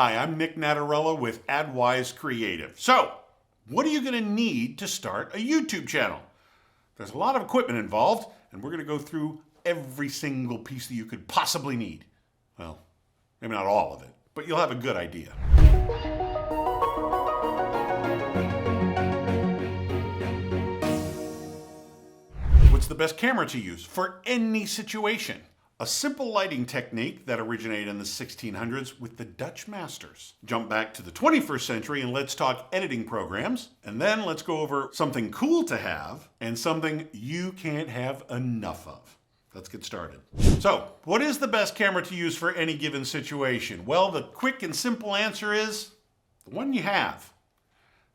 Hi, I'm Nic Natarella with AdWise Creative. So, what are you going to need to start a YouTube channel? There's a lot of equipment involved, and we're going to go through every single piece that you could possibly need. Well, maybe not all of it, but you'll have a good idea. What's the best camera to use for any situation? A simple lighting technique that originated in the 1600s with the Dutch masters. Jump back to the 21st century and let's talk editing programs. And then let's go over something cool to have and something you can't have enough of. Let's get started. So, what is the best camera to use for any given situation? Well, the quick and simple answer is the one you have.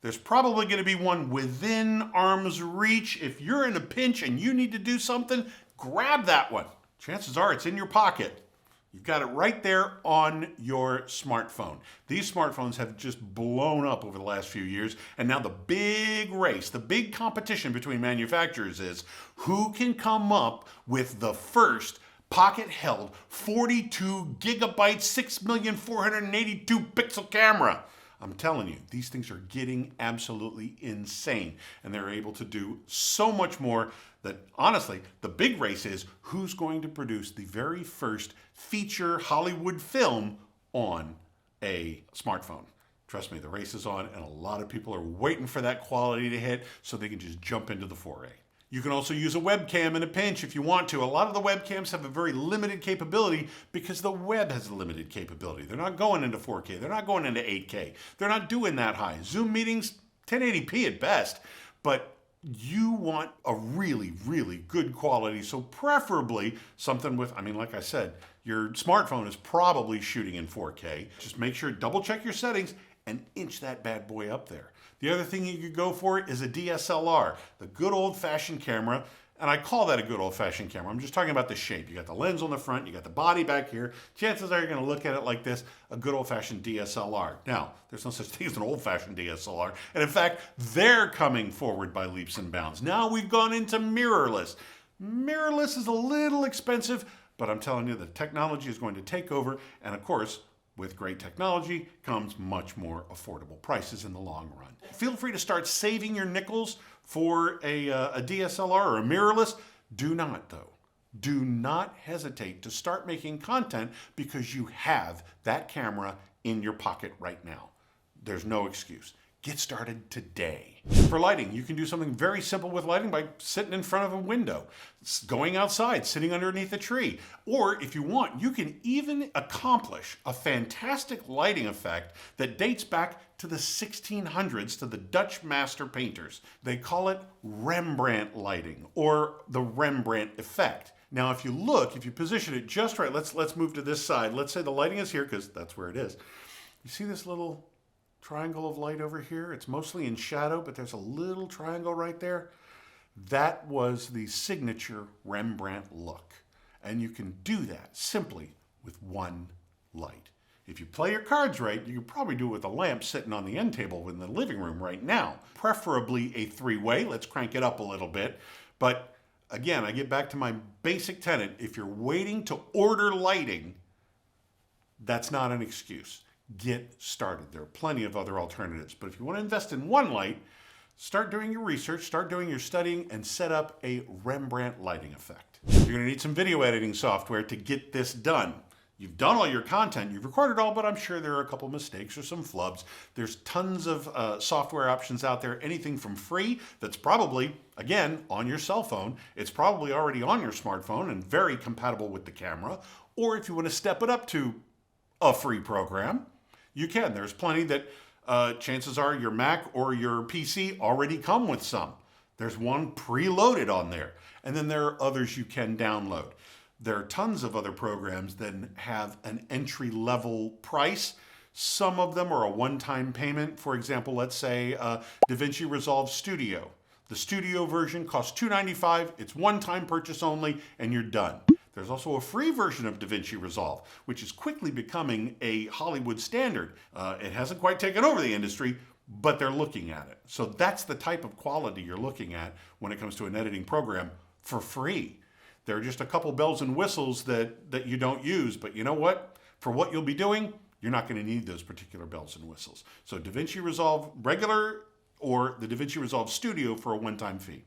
There's probably going to be one within arm's reach. If you're in a pinch and you need to do something, grab that one. Chances are it's in your pocket. You've got it right there on your smartphone. These smartphones have just blown up over the last few years, and now the big race, the big competition between manufacturers is who can come up with the first pocket-held 42 gigabyte, 6,482 pixel camera. I'm telling you, these things are getting absolutely insane, and they're able to do so much more that, honestly, the big race is who's going to produce the very first feature Hollywood film on a smartphone. Trust me, the race is on, and a lot of people are waiting for that quality to hit so they can just jump into the foray. You can also use a webcam in a pinch if you want to. A lot of the webcams have a very limited capability because the web has a limited capability. They're not going into 4K. They're not going into 8K. They're not doing that high. Zoom meetings, 1080p at best. But you want a really, really good quality. So preferably something with, like I said, your smartphone is probably shooting in 4K. Just make sure, double check your settings and inch that bad boy up there. The other thing you could go for is a DSLR, the good old-fashioned camera, and I call that a good old-fashioned camera. I'm just talking about the shape. You got the lens on the front, you got the body back here. Chances are you're going to look at it like this, a good old-fashioned DSLR. Now, there's no such thing as an old-fashioned DSLR, and in fact, they're coming forward by leaps and bounds. Now we've gone into mirrorless. Mirrorless is a little expensive, but I'm telling you, the technology is going to take over, and of course, with great technology comes much more affordable prices in the long run. Feel free to start saving your nickels for a DSLR or a mirrorless. Do not, though. Do not hesitate to start making content because you have that camera in your pocket right now. There's no excuse. Get started today. For lighting, you can do something very simple with lighting by sitting in front of a window, going outside, sitting underneath a tree. Or if you want, you can even accomplish a fantastic lighting effect that dates back to the 1600s to the Dutch master painters. They call it Rembrandt lighting or the Rembrandt effect. Now, if you position it just right, let's move to this side. Let's say the lighting is here because that's where it is. You see this little triangle of light over here? It's mostly in shadow, but there's a little triangle right there. That was the signature Rembrandt look. And you can do that simply with one light. If you play your cards right, you can probably do it with a lamp sitting on the end table in the living room right now. Preferably a three-way. Let's crank it up a little bit. But again, I get back to my basic tenet. If you're waiting to order lighting, that's not an excuse. Get started. There are plenty of other alternatives. But if you want to invest in one light, start doing your research, start doing your studying, and set up a Rembrandt lighting effect. You're going to need some video editing software to get this done. You've done all your content, you've recorded all, but I'm sure there are a couple mistakes or some flubs. There's tons of software options out there, anything from free that's probably, again, on your cell phone. It's probably already on your smartphone and very compatible with the camera. Or if you want to step it up to a free program, you can. There's plenty that chances are your Mac or your PC already come with some. There's one preloaded on there. And then there are others you can download. There are tons of other programs that have an entry-level price. Some of them are a one-time payment. For example, let's say DaVinci Resolve Studio. The Studio version costs $295. It's one-time purchase only, and you're done. There's also a free version of DaVinci Resolve, which is quickly becoming a Hollywood standard. It hasn't quite taken over the industry, but they're looking at it. So that's the type of quality you're looking at when it comes to an editing program for free. There are just a couple bells and whistles that you don't use, but you know what? For what you'll be doing, you're not going to need those particular bells and whistles. So DaVinci Resolve Regular or the DaVinci Resolve Studio for a one-time fee.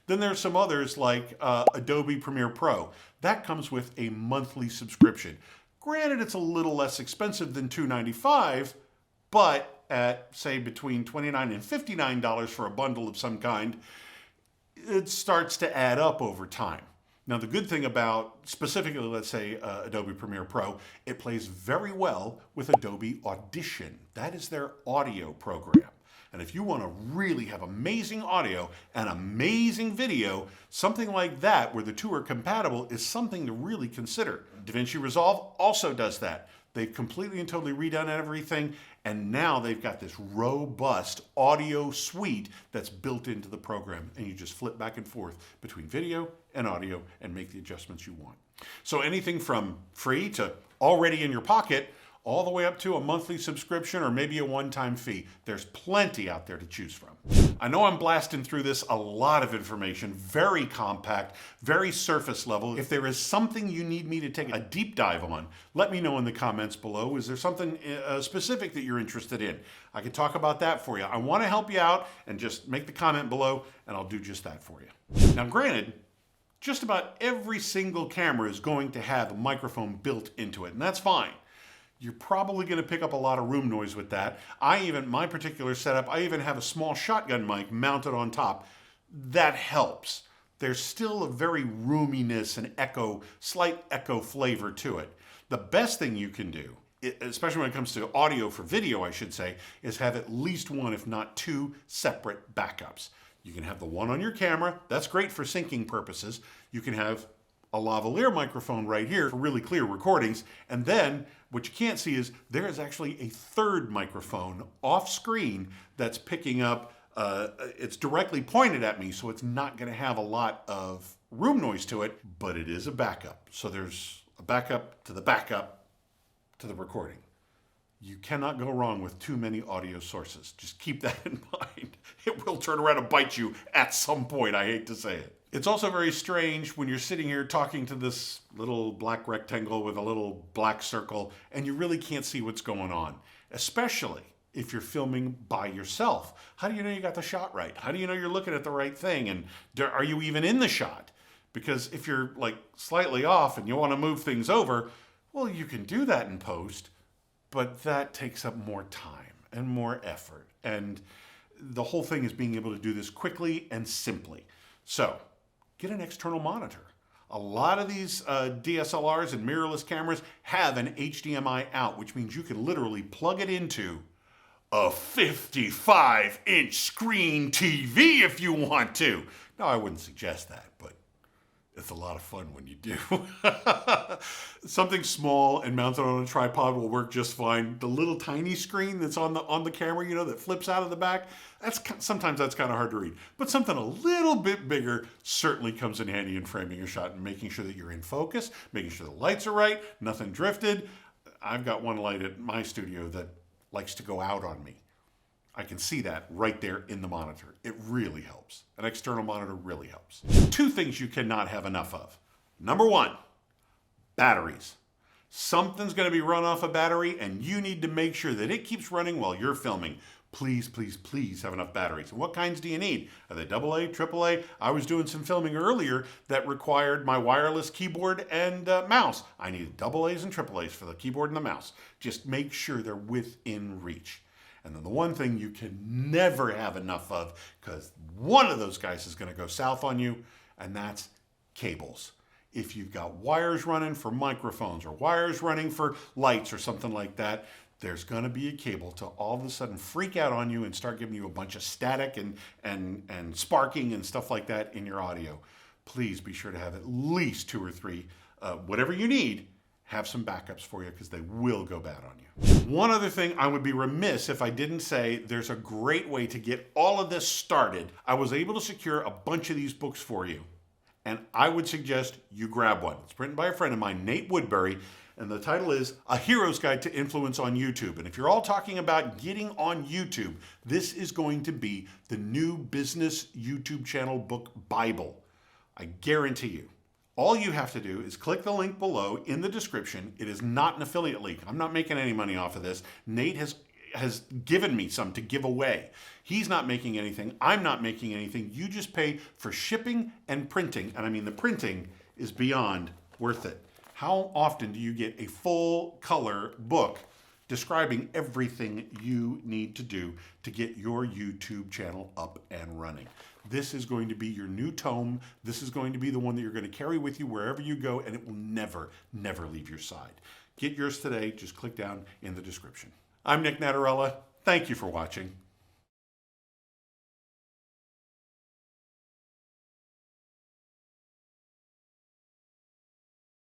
Then there's some others like Adobe Premiere Pro. That comes with a monthly subscription. Granted, it's a little less expensive than $295, but at, say, between $29 and $59 for a bundle of some kind, it starts to add up over time. Now, the good thing about, specifically, let's say, Adobe Premiere Pro, it plays very well with Adobe Audition. That is their audio program. And if you want to really have amazing audio and amazing video, something like that, where the two are compatible, is something to really consider. DaVinci Resolve also does that. They've completely and totally redone everything, and now they've got this robust audio suite that's built into the program, and you just flip back and forth between video and audio and make the adjustments you want. So anything from free to already in your pocket, all the way up to a monthly subscription or maybe a one-time fee. There's plenty out there to choose from. I know I'm blasting through this, a lot of information, very compact, very surface level. If there is something you need me to take a deep dive on, let me know in the comments below. Is there something specific that you're interested in? I can talk about that for you. I want to help you out, and just make the comment below and I'll do just that for you. Now, granted, just about every single camera is going to have a microphone built into it, and that's fine. You're probably going to pick up a lot of room noise with that. My particular setup, I even have a small shotgun mic mounted on top. That helps. There's still a very roominess and slight echo flavor to it. The best thing you can do, especially when it comes to audio for video, I should say, is have at least one, if not two, separate backups. You can have the one on your camera. That's great for syncing purposes. You can have a lavalier microphone right here for really clear recordings. And then what you can't see is there is actually a third microphone off screen that's picking up, it's directly pointed at me, so it's not going to have a lot of room noise to it, but it is a backup. So there's a backup to the recording. You cannot go wrong with too many audio sources. Just keep that in mind. It will turn around and bite you at some point, I hate to say it. It's also very strange when you're sitting here talking to this little black rectangle with a little black circle and you really can't see what's going on, especially if you're filming by yourself. How do you know you got the shot right? How do you know you're looking at the right thing? And are you even in the shot? Because if you're like slightly off and you want to move things over, well, you can do that in post, but that takes up more time and more effort. And the whole thing is being able to do this quickly and simply. So, get an external monitor. A lot of these DSLRs and mirrorless cameras have an HDMI out, which means you can literally plug it into a 55-inch screen TV if you want to. Now, I wouldn't suggest that, but it's a lot of fun when you do. Something small and mounted on a tripod will work just fine. The little tiny screen that's on the camera, you know, that flips out of the back, sometimes that's kind of hard to read. But something a little bit bigger certainly comes in handy in framing your shot and making sure that you're in focus, making sure the lights are right, nothing drifted. I've got one light at my studio that likes to go out on me. I can see that right there in the monitor. It really helps. An external monitor really helps. Two things you cannot have enough of. Number one, batteries. Something's going to be run off a battery and you need to make sure that it keeps running while you're filming. Please, please, please have enough batteries. And what kinds do you need? Are they AA, AAA? I was doing some filming earlier that required my wireless keyboard and mouse. I needed AA's and AAA's for the keyboard and the mouse. Just make sure they're within reach. And then the one thing you can never have enough of, because one of those guys is going to go south on you, and that's cables. If you've got wires running for microphones or wires running for lights or something like that, there's going to be a cable to all of a sudden freak out on you and start giving you a bunch of static and sparking and stuff like that in your audio. Please be sure to have at least 2 or 3, whatever you need. Have some backups for you because they will go bad on you. One other thing, I would be remiss if I didn't say there's a great way to get all of this started. I was able to secure a bunch of these books for you, and I would suggest you grab one. It's written by a friend of mine, Nate Woodbury, and the title is A Hero's Guide to Influence on YouTube. And if you're all talking about getting on YouTube, this is going to be the new business YouTube channel book Bible. I guarantee you. All you have to do is click the link below in the description. It is not an affiliate link. I'm not making any money off of this. Nate has given me some to give away. He's not making anything. I'm not making anything. You just pay for shipping and printing. And I mean, the printing is beyond worth it. How often do you get a full color book describing everything you need to do to get your YouTube channel up and running? This is going to be your new tome. This is going to be the one that you're going to carry with you wherever you go, and it will never, never leave your side. Get yours today. Just click down in the description. I'm Nic Natarella. Thank you for watching.